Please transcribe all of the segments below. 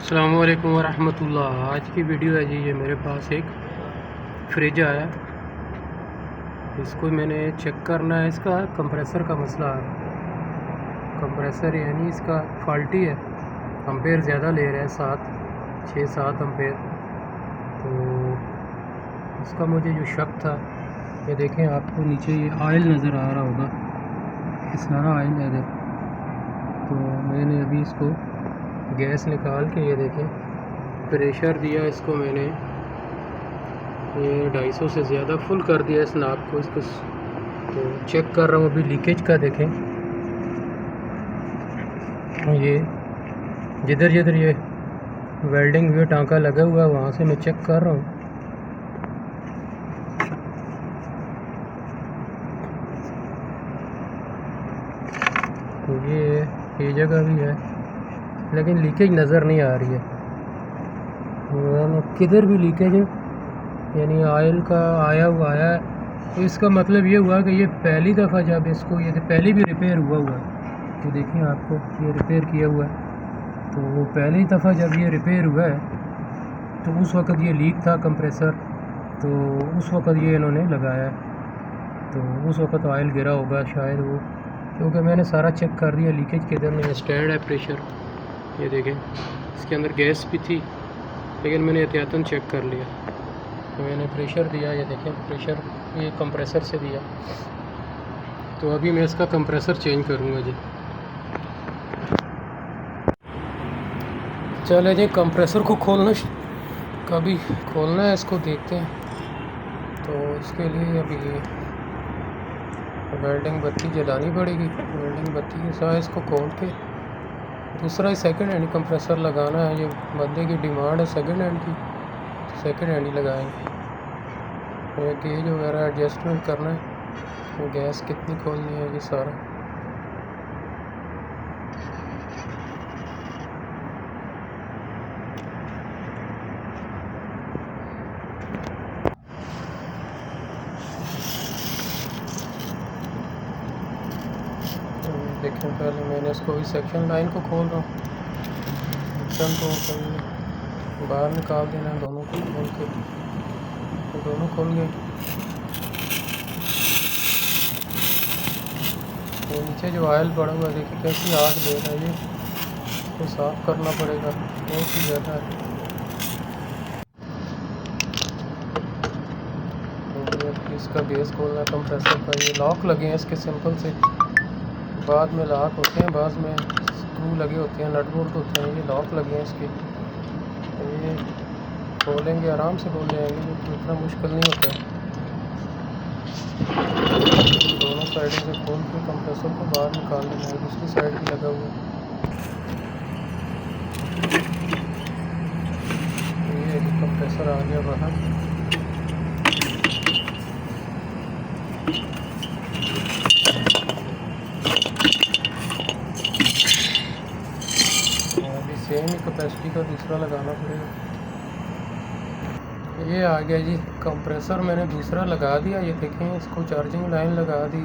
अस्सलामुअलैकुम वरहमतुल्लाह। आज की वीडियो है जी। ये मेरे पास एक फ्रिज आया, इसको मैंने चेक करना है। इसका कंप्रेसर का मसला है। कंप्रेसर यानी इसका फॉल्टी है, एम्पेयर ज़्यादा ले रहा है, 6-7 एम्पेयर। तो इसका मुझे जो शक था, ये देखें आपको नीचे ये ऑयल नज़र आ रहा होगा, ये सारा ऑयल है इधर। तो मैंने अभी इसको गैस निकाल के ये देखें प्रेशर दिया इसको मैंने, ये 250 से ज़्यादा फुल कर दिया इस नाप को। इसको तो चेक कर रहा हूँ अभी लीकेज का। देखें ये जिधर जिधर ये वेल्डिंग हुआ टांका लगा हुआ है वहाँ से मैं चेक कर रहा हूँ। ये जगह भी है लेकिन लीकेज नज़र नहीं आ रही है। मैंने किधर भी लीकेज है, यानी ऑयल का आया हुआ है। तो इसका मतलब ये हुआ कि ये पहली दफ़ा जब इसको ये पहले भी रिपेयर हुआ है, तो देखिए आपको ये रिपेयर किया हुआ है। तो वो पहली दफ़ा जब ये रिपेयर हुआ है तो उस वक़्त ये लीक था कंप्रेसर, तो उस वक़्त ये इन्होंने लगाया। तो उस वक़्त ऑयल गिरा होगा शायद वो, क्योंकि मैंने सारा चेक कर दिया लीकेज किधर नहीं है। स्टैंड है प्रेशर, ये देखें इसके अंदर गैस भी थी लेकिन मैंने एहतियातन चेक कर लिया। तो मैंने प्रेशर दिया, ये देखें प्रेशर ये कंप्रेसर से दिया। तो अभी मैं इसका कंप्रेसर चेंज करूँगा जी। चले जी कंप्रेसर को कभी खोलना है, इसको देखते हैं। तो इसके लिए अभी वेल्डिंग बत्ती जलानी पड़ेगी। वेल्डिंग बत्ती के साथ इसको खोल के दूसरा ही सेकंड हैंड कंप्रेसर लगाना है। ये बंदे की डिमांड है सेकंड हैंड की, तो सेकंड हैंड ही लगाएंगे। ये गेज वगैरह एडजस्टमेंट करना है, गैस कितनी खोलनी है, ये सारा। देखें पहले मैंने इसको भी सेक्शन लाइन को खोल रहा हूँ, सेक्शन को बाहर निकाल देना है। दोनों को खोल के, दोनों खोल गए। तो नीचे जो ऑयल पड़ा हुआ देखिए कैसी आग दे रहा है, ये इसको साफ़ करना पड़ेगा, बहुत ही ज़्यादा है। तो इसका बेस खोलना कंप्रेसर का, ये लॉक लगे हैं इसके सिंपल से, बाद में लॉक होते हैं, बाद में स्क्रू लगे होते हैं, नट बोल्ट होते हैं। ये लॉक लगे हैं इसके, ये खोलेंगे आराम से खोल जाएंगे, तो इतना मुश्किल नहीं होता है। दोनों साइडों से खोल के कंप्रेसर को बाहर निकाल लेना है। दूसरी साइड भी लगा हुआ है। ये कंप्रेसर आ गया बाहर। अभी सेम ही कैपेसिटी का दूसरा लगाना पड़ेगा। ये आ गया जी कंप्रेसर, मैंने दूसरा लगा दिया। ये देखें इसको चार्जिंग लाइन लगा दी,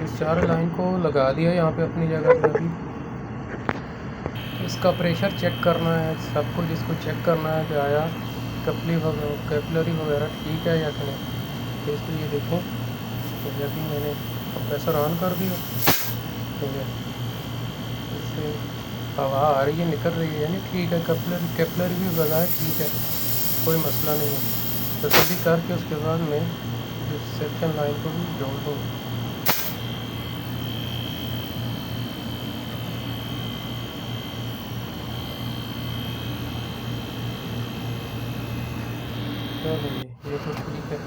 इस 4 लाइन को लगा दिया यहाँ पे अपनी जगह पे। अभी इसका प्रेशर चेक करना है सबको, जिसको चेक करना है कि आया कैपिलरी वगैरह ठीक है या नहीं। तो इसलिए देखें, तो अभी मैंने कंप्रेसर ऑन कर दिया, तो इससे हवा आ रही है, निकल रही है, यानी ठीक है। कैपिलरी भी लगाए, ठीक है, कोई मसला नहीं है। तो सभी करके उसके बाद मैं सेक्शन लाइन को भी जोड़ दूँ। ये तो ठीक है।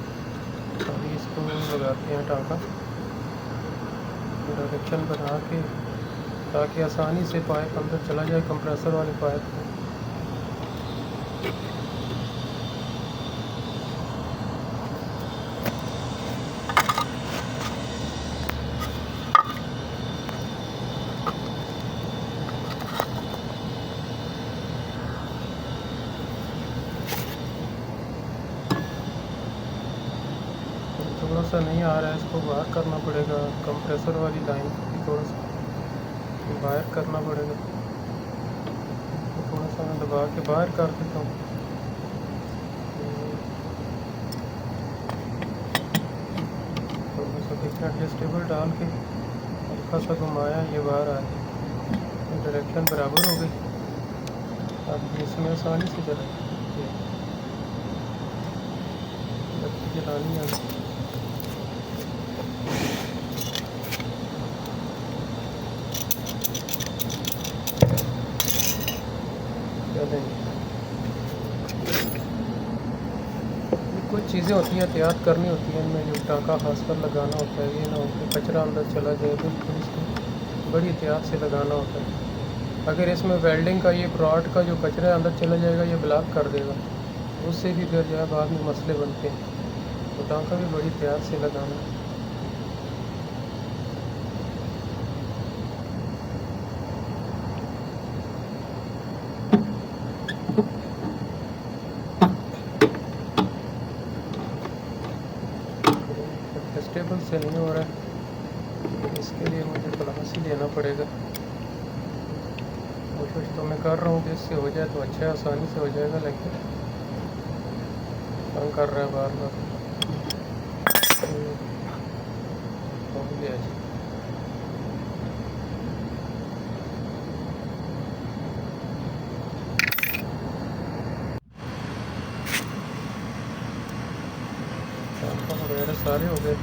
अभी इसको लगाते हैं टाँका, डायरेक्शन बना के, ताकि आसानी से पाइप अंदर चला जाए, कंप्रेसर वाली पाइप को। थोड़ा सा नहीं आ रहा है, इसको बाहर करना पड़ेगा। कंप्रेसर वाली लाइन को थोड़ा सा बाहर करना पड़ेगा। तो थोड़ा सा मैं दबा के बाहर कर देता हूँ। थोड़ा सा देखना, एडजस्टेबल डाल के हल्का सा घुमाया, ये बाहर आ गई, डायरेक्शन बराबर हो गई। अब इसमें आसानी से चला जलानी है। कुछ चीज़ें होती हैं एहतियात करनी होती है इनमें, जो टाँका खासकर लगाना होता है, ये ना हो कि कचरा अंदर चला जाए, बिल्कुल इसको बड़ी एहतियात से लगाना होता है। अगर इसमें वेल्डिंग का ये रॉड का जो कचरा है अंदर चला जाएगा, ये ब्लॉक कर देगा, उससे भी फिर जो है बाद में मसले बनते हैं। तो टाँका भी बड़ी एहतियात से लगाना है। एडजस्टेबल से नहीं हो रहा है, इसके लिए मुझे क्लास ही लेना पड़ेगा। कोशिश तो मैं कर रहा हूँ कि इससे हो जाए तो अच्छा है, आसानी से हो जाएगा, लेकिन तंग कर रहा है बार बार। हो गया जी। वगैरह सारे हो गए।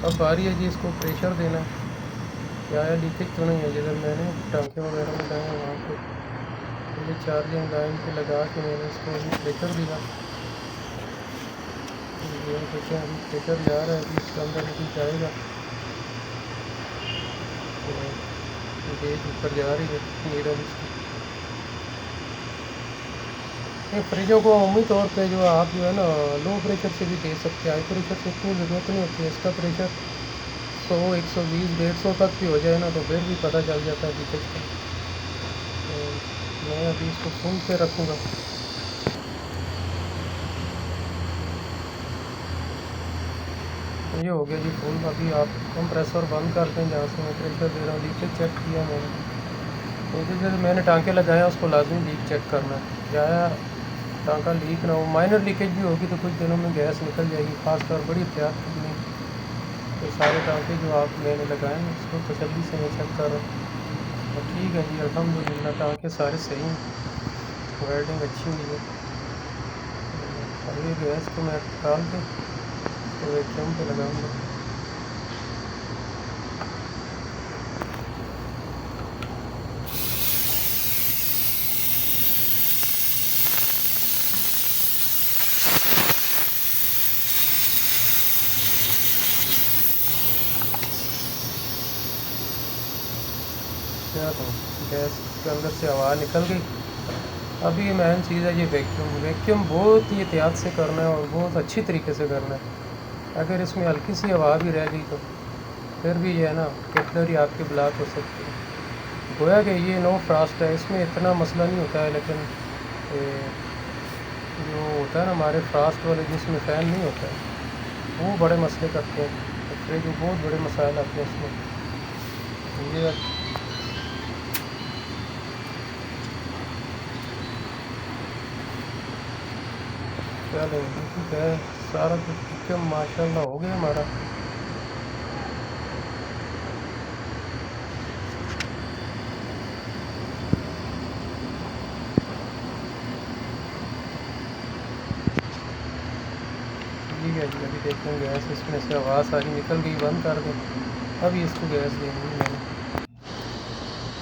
अब बारी है जी इसको प्रेशर देना है। क्या है, लीकेज तो नहीं है? जिधर मैंने टाँके वगैरह लगाए हैं वहाँ पे मुझे चार्जिंग लाइन पे लगा के मैंने इसको अभी प्रेशर दिया। ये देखिए अभी प्रेशर जा रहा है, अभी इसके अंदर अभी जाएगा, गेज ऊपर जा रही है नीडल इसकी। ये फ्रिजों को अमूमी तौर पे जो आप जो है ना लो प्रेशर से भी दे सकते हैं, हाई प्रेशर से इतनी ज़रूरत नहीं होती है। इसका प्रेशर 100, 120, 150 तक भी हो जाए ना तो फिर भी पता चल जाता है लीकेज का। तो मैं अभी इसको फुल पे रखूँगा। ये हो गया जी फुल। अभी आप कंप्रेसर बंद कर दें जहाँ से मैं प्रेशर दे रहा हूँ। लीकेज चेक किया मैंने, तो जैसे मैंने टाँके लगाए हैं उसको लाजमी लीक चेक करना है। क्या टाँका लीक ना हो, माइनर लीकेज भी होगी तो कुछ दिनों में गैस निकल जाएगी, खासकर बड़ी एहतियात करनी। तो सारे टाँके जो आप मैंने लगाए हैं उसको तसल्ली से मैं चेक कर रहा हूँ। तो ठीक है जी, अल्हम्दुलिल्लाह टाँके सारे सही हैं, वेल्डिंग अच्छी हुई है। अभी गैस को मैं निकाल के तो वैक्यूम पे लगाऊँगा। तो गैस के अंदर से हवा निकल गई। अभी ये मेन चीज़ है ये वैक्यूम बहुत ही एहतियात से करना है और बहुत अच्छी तरीके से करना है। अगर इसमें हल्की सी हवा भी रह गई तो फिर भी ये है ना कैपिलरी आपकी ब्लॉक हो सकती है। गोया कि ये नो फ्रॉस्ट है, इसमें इतना मसला नहीं होता है, लेकिन जो होता है ना हमारे फ्रॉस्ट वाले जिसमें फ़ैन नहीं होता है वो बड़े मसले करते हैं। तो फ्रिज में बहुत बड़े मसाइल आते हैं इसमें। ये चलो ठीक है, सारा कुछ ठीक है माशाल्लाह हो गया हमारा। ठीक है जी, अभी देखते हैं गैस इसमें से आवाज़ सारी निकल गई, बंद कर दें। अभी इसको गैस देनी है मैंने,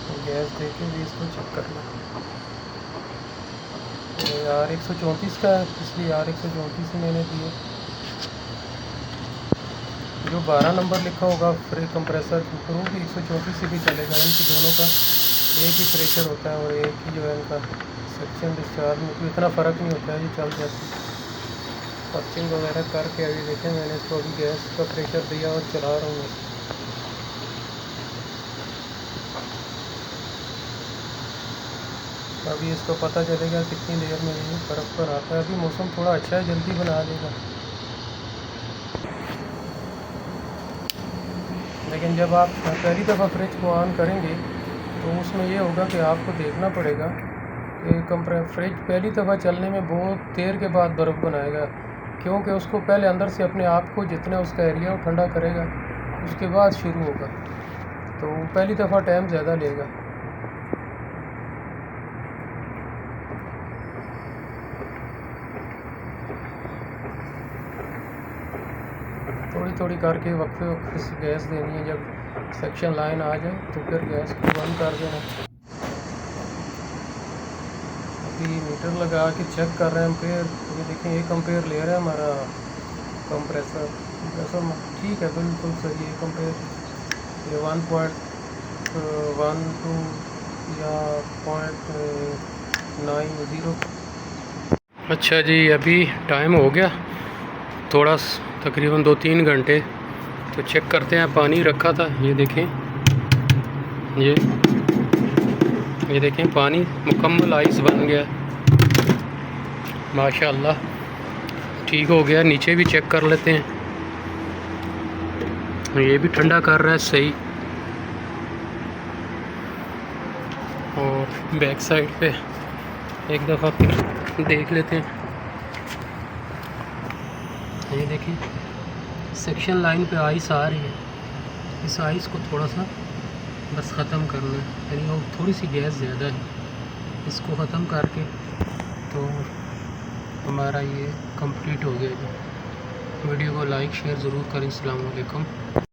तो गैस दे के भी इसको चेक करना। यार 134 का है, इसलिए यार 134 मैंने दिए। जो 12 नंबर लिखा होगा फ्री कंप्रेसर के ऊपर वो भी 134 से भी चलेगा। इनकी दोनों का एक ही प्रेशर होता है और एक ही जो है इनका सक्शन डिस्चार्ज में कोई इतना फ़र्क नहीं होता है, ये चल जाती है। पर्चिंग वगैरह करके अभी देखें मैंने इसको अभी गैस का प्रेशर दिया और चला रहा हूँ इसको। अभी इसको पता चलेगा कितनी देर में ये फ़र्क पर आता है। अभी मौसम थोड़ा अच्छा है, जल्दी बना देगा, लेकिन जब आप पहली दफ़ा फ्रिज को ऑन करेंगे तो उसमें ये होगा कि आपको देखना पड़ेगा कि फ्रिज पहली दफ़ा चलने में बहुत देर के बाद बर्फ़ बनाएगा, क्योंकि उसको पहले अंदर से अपने आप को जितना उसका एरिया वो ठंडा करेगा, उसके बाद शुरू होगा, तो पहली दफ़ा टाइम ज़्यादा लेगा। थोड़ी थोड़ी करके वक्फे वक्फे से गैस देनी है। जब सेक्शन लाइन आ जाए तो फिर गैस को बंद कर देना। अभी मीटर लगा के चेक कर रहे हैं एम्पेयर। ये देखें 1 एम्पेयर ले रहा है हमारा कंप्रेसर। ठीक है, बिल्कुल सही है कंपेयर। ये 1.12 या 0.90। अच्छा जी, अभी टाइम हो गया थोड़ा तकरीबन 2-3 घंटे। तो चेक करते हैं। पानी रखा था, ये देखें, ये देखें पानी मुकम्मल आइस बन गया माशाअल्लाह। ठीक हो गया। नीचे भी चेक कर लेते हैं, ये भी ठंडा कर रहा है सही। और बैक साइड पे एक दफ़ा फिर देख लेते हैं। ये देखिए सेक्शन लाइन पे आइस आ रही है। इस आइस को थोड़ा सा बस ख़त्म करना है, यानी वो थोड़ी सी गैस ज़्यादा है, इसको ख़त्म करके तो हमारा ये कंप्लीट हो गया जी। वीडियो को लाइक शेयर ज़रूर करें। अस्सलाम वालेकुम।